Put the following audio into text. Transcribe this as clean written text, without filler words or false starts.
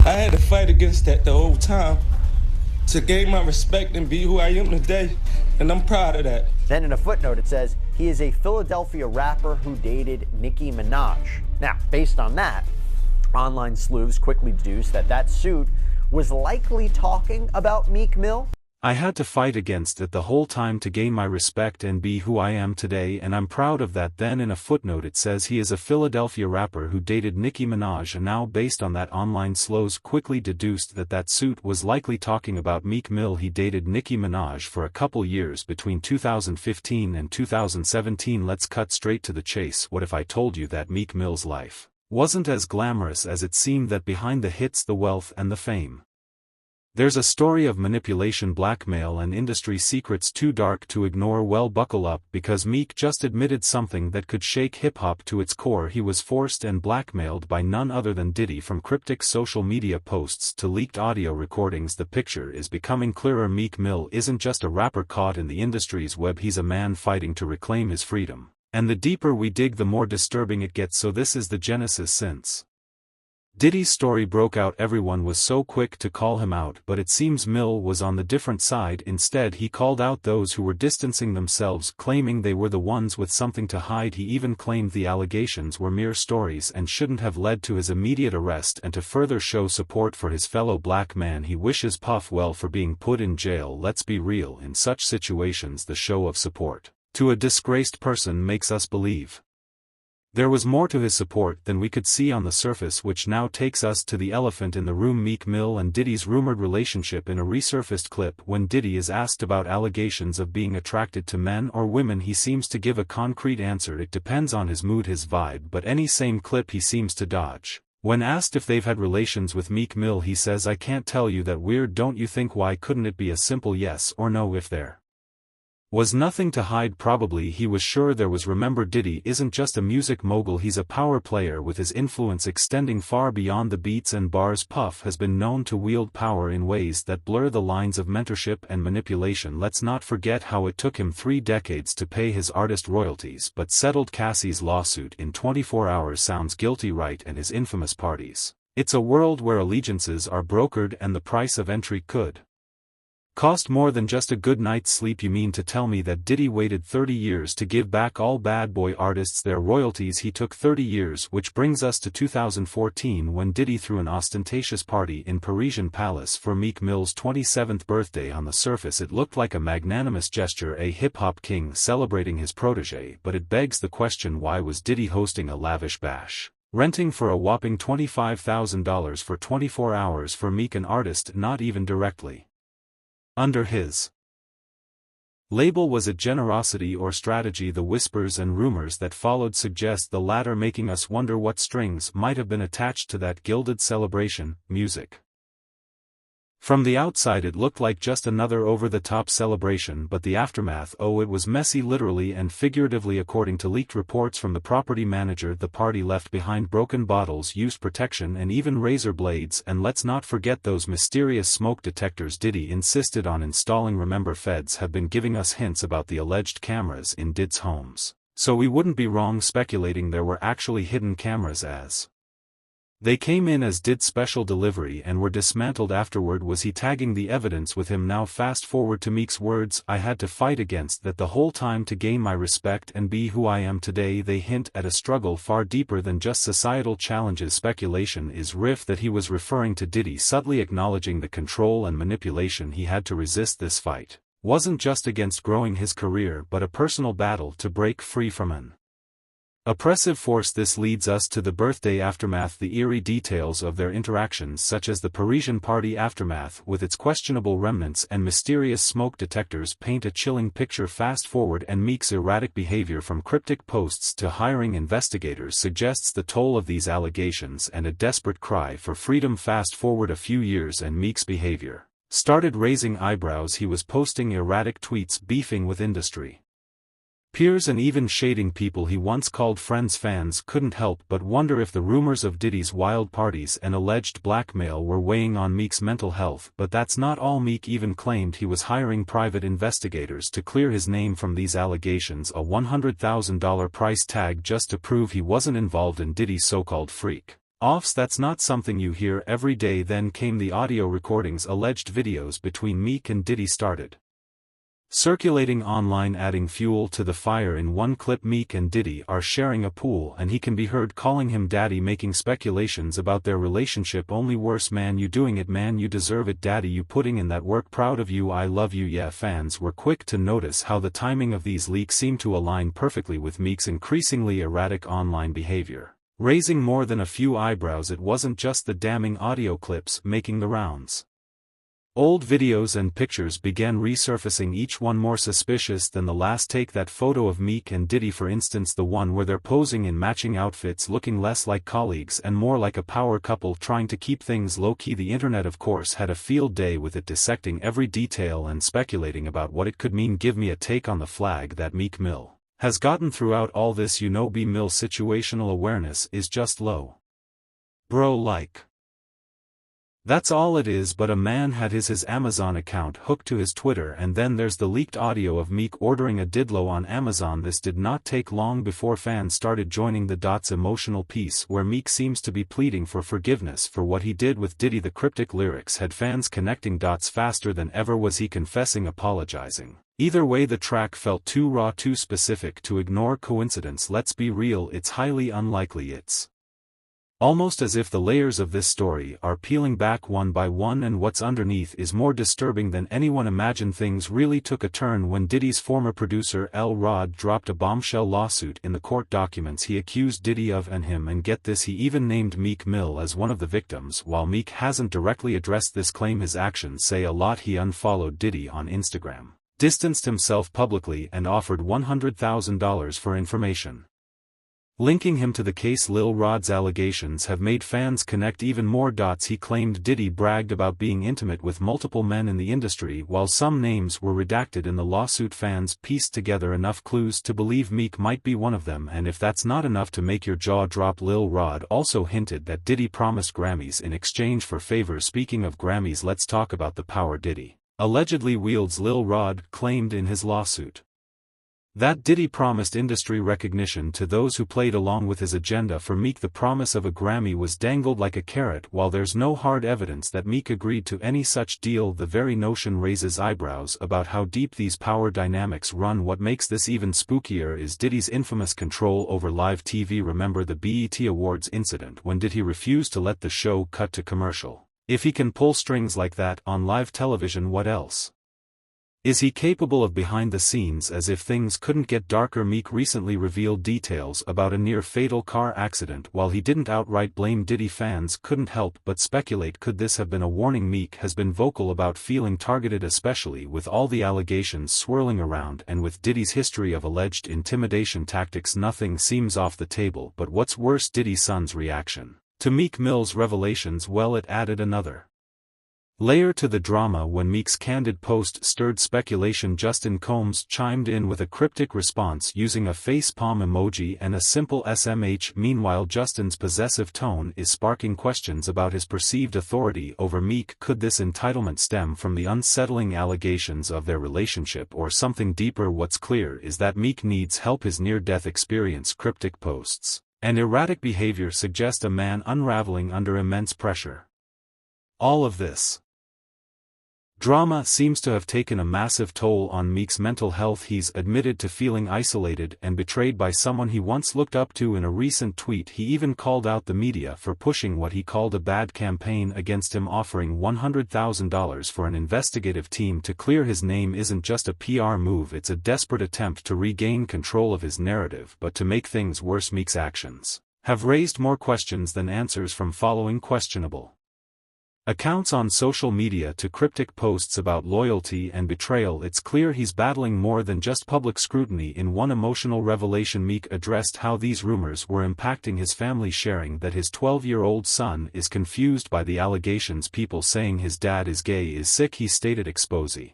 I had to fight against that the whole time to gain my respect and be who I am today, and I'm proud of that. Then in a footnote it says he is a Philadelphia rapper who dated Nicki Minaj. Now, based on that, online sleuths quickly deduced that that suit was likely talking about Meek Mill. I had to fight against it the whole time to gain my respect and be who I am today, and I'm proud of that. Then in a footnote it says he is a Philadelphia rapper who dated Nicki Minaj, and now based on that, online sleuths quickly deduced that that suit was likely talking about Meek Mill. He dated Nicki Minaj for a couple years between 2015 and 2017. Let's cut straight to the chase. What if I told you that Meek Mill's life wasn't as glamorous as it seemed, that behind the hits, the wealth and the fame, there's a story of manipulation, blackmail and industry secrets too dark to ignore? Well, buckle up, because Meek just admitted something that could shake hip-hop to its core. He was forced and blackmailed by none other than Diddy. From cryptic social media posts to leaked audio recordings, the picture is becoming clearer. Meek Mill isn't just a rapper caught in the industry's web, he's a man fighting to reclaim his freedom. And the deeper we dig, the more disturbing it gets. So this is the genesis. Since Diddy's story broke out, everyone was so quick to call him out, but it seems Mill was on the different side. Instead, he called out those who were distancing themselves, claiming they were the ones with something to hide. He even claimed the allegations were mere stories and shouldn't have led to his immediate arrest. And to further show support for his fellow black man, he wishes Puff well for being put in jail. Let's be real, in such situations the show of support to a disgraced person makes us believe there was more to his support than we could see on the surface, which now takes us to the elephant in the room: Meek Mill and Diddy's rumored relationship. In a resurfaced clip, when Diddy is asked about allegations of being attracted to men or women, he seems to give a concrete answer: it depends on his mood, his vibe. But any same clip he seems to dodge. When asked if they've had relations with Meek Mill, he says, "I can't tell you that. Weird, don't you think? Why couldn't it be a simple yes or no if there was nothing to hide?" Probably he was sure there was. Remember, Diddy isn't just a music mogul, he's a power player with his influence extending far beyond the beats and bars. Puff has been known to wield power in ways that blur the lines of mentorship and manipulation. Let's not forget how it took him 3 decades to pay his artist royalties, but settled Cassie's lawsuit in 24 hours. Sounds guilty, right? And his infamous parties. It's a world where allegiances are brokered and the price of entry could cost more than just a good night's sleep. You mean to tell me that Diddy waited 30 years to give back all bad boy artists their royalties? He took 30 years, which brings us to 2014, when Diddy threw an ostentatious party in Parisian Palace for Meek Mill's 27th birthday. On the surface it looked like a magnanimous gesture, a hip-hop king celebrating his protege, but it begs the question, why was Diddy hosting a lavish bash, renting for a whopping $25,000 for 24 hours for Meek, an artist not even directly under his label? Was it generosity or strategy? The whispers and rumors that followed suggest the latter, making us wonder what strings might have been attached to that gilded celebration. Music. From the outside it looked like just another over-the-top celebration, but the aftermath, oh, it was messy, literally and figuratively. According to leaked reports from the property manager, the party left behind broken bottles, used protection and even razor blades, and let's not forget those mysterious smoke detectors Diddy insisted on installing. Remember, feds have been giving us hints about the alleged cameras in Diddy's homes, so we wouldn't be wrong speculating there were actually hidden cameras, as they came in as Diddy's special delivery and were dismantled afterward. Was he tagging the evidence with him? Now fast forward to Meek's words: "I had to fight against that the whole time to gain my respect and be who I am today." They hint at a struggle far deeper than just societal challenges. Speculation is rife that he was referring to Diddy, subtly acknowledging the control and manipulation he had to resist. This fight wasn't just against growing his career, but a personal battle to break free from an oppressive force. This leads us to the birthday aftermath. The eerie details of their interactions, such as the Parisian party aftermath with its questionable remnants and mysterious smoke detectors, paint a chilling picture. Fast forward, and Meek's erratic behavior, from cryptic posts to hiring investigators, suggests the toll of these allegations and a desperate cry for freedom. Fast forward a few years and Meek's behavior started raising eyebrows. He was posting erratic tweets, beefing with industry peers and even shading people he once called friends. Fans couldn't help but wonder if the rumors of Diddy's wild parties and alleged blackmail were weighing on Meek's mental health. But that's not all. Meek even claimed he was hiring private investigators to clear his name from these allegations, a $100,000 price tag just to prove he wasn't involved in Diddy's so-called freak Offs, that's not something you hear every day. Then came the audio recordings. Alleged videos between Meek and Diddy started circulating online, adding fuel to the fire. In one clip, Meek and Diddy are sharing a pool and he can be heard calling him daddy, making speculations about their relationship. Only worse, man, you doing it, man, you deserve it, daddy, you putting in that work, proud of you, I love you, yeah. Fans were quick to notice how the timing of these leaks seemed to align perfectly with Meek's increasingly erratic online behavior, raising more than a few eyebrows. It wasn't just the damning audio clips making the rounds. Old videos and pictures began resurfacing, each one more suspicious than the last. Take that photo of Meek and Diddy, for instance, the one where they're posing in matching outfits, looking less like colleagues and more like a power couple trying to keep things low-key. The internet, of course, had a field day with it, dissecting every detail and speculating about what it could mean. Give me a take on the flag that Meek Mill has gotten throughout all this. You know, B Mill situational awareness is just low. Bro, like, that's all it is. But a man had his Amazon account hooked to his Twitter, and then there's the leaked audio of Meek ordering a Didlo on Amazon. This did not take long before fans started joining the dots. Emotional piece where Meek seems to be pleading for forgiveness for what he did with Diddy. The cryptic lyrics had fans connecting dots faster than ever. Was he confessing, apologizing? Either way, the track felt too raw, too specific to ignore coincidence. Let's be real, it's highly unlikely. It's almost as if the layers of this story are peeling back one by one, and what's underneath is more disturbing than anyone imagined. Things really took a turn when Diddy's former producer L. Rod dropped a bombshell lawsuit. In the court documents, he accused Diddy of, and get this, he even named Meek Mill as one of the victims. While Meek hasn't directly addressed this claim, his actions say a lot. He unfollowed Diddy on Instagram, distanced himself publicly, and offered $100,000 for information linking him to the case. Lil Rod's allegations have made fans connect even more dots. He claimed Diddy bragged about being intimate with multiple men in the industry. While some names were redacted in the lawsuit, fans pieced together enough clues to believe Meek might be one of them. And if that's not enough to make your jaw drop, Lil Rod also hinted that Diddy promised Grammys in exchange for favors. Speaking of Grammys, let's talk about the power Diddy allegedly wields. Lil Rod claimed in his lawsuit that Diddy promised industry recognition to those who played along with his agenda. For Meek, the promise of a Grammy was dangled like a carrot. While there's no hard evidence that Meek agreed to any such deal, the very notion raises eyebrows about how deep these power dynamics run. What makes this even spookier is Diddy's infamous control over live TV. Remember the BET Awards incident? When did he refuse to let the show cut to commercial? If he can pull strings like that on live television, what else is he capable of behind the scenes? As if things couldn't get darker, Meek recently revealed details about a near-fatal car accident. While he didn't outright blame Diddy, fans couldn't help but speculate, could this have been a warning? Meek has been vocal about feeling targeted, especially with all the allegations swirling around, and with Diddy's history of alleged intimidation tactics. Nothing seems off the table, but what's worse, Diddy's son's reaction to Meek Mill's revelations, well, it added another layer to the drama. When Meek's candid post stirred speculation, Justin Combs chimed in with a cryptic response using a facepalm emoji and a simple SMH. Meanwhile, Justin's possessive tone is sparking questions about his perceived authority over Meek. Could this entitlement stem from the unsettling allegations of their relationship, or something deeper? What's clear is that Meek needs help. His near-death experience, cryptic posts, and erratic behavior suggest a man unraveling under immense pressure. All of this drama seems to have taken a massive toll on Meek's mental health. He's admitted to feeling isolated and betrayed by someone he once looked up to. In a recent tweet, he even called out the media for pushing what he called a bad campaign against him, offering $100,000 for an investigative team to clear his name. Isn't just a PR move, it's a desperate attempt to regain control of his narrative. But to make things worse, Meek's actions have raised more questions than answers, from following questionable accounts on social media to cryptic posts about loyalty and betrayal. It's clear he's battling more than just public scrutiny. In one emotional revelation, Meek addressed how these rumors were impacting his family, sharing that his 12-year-old son is confused by the allegations. People saying his dad is gay is sick. He stated, "Exposé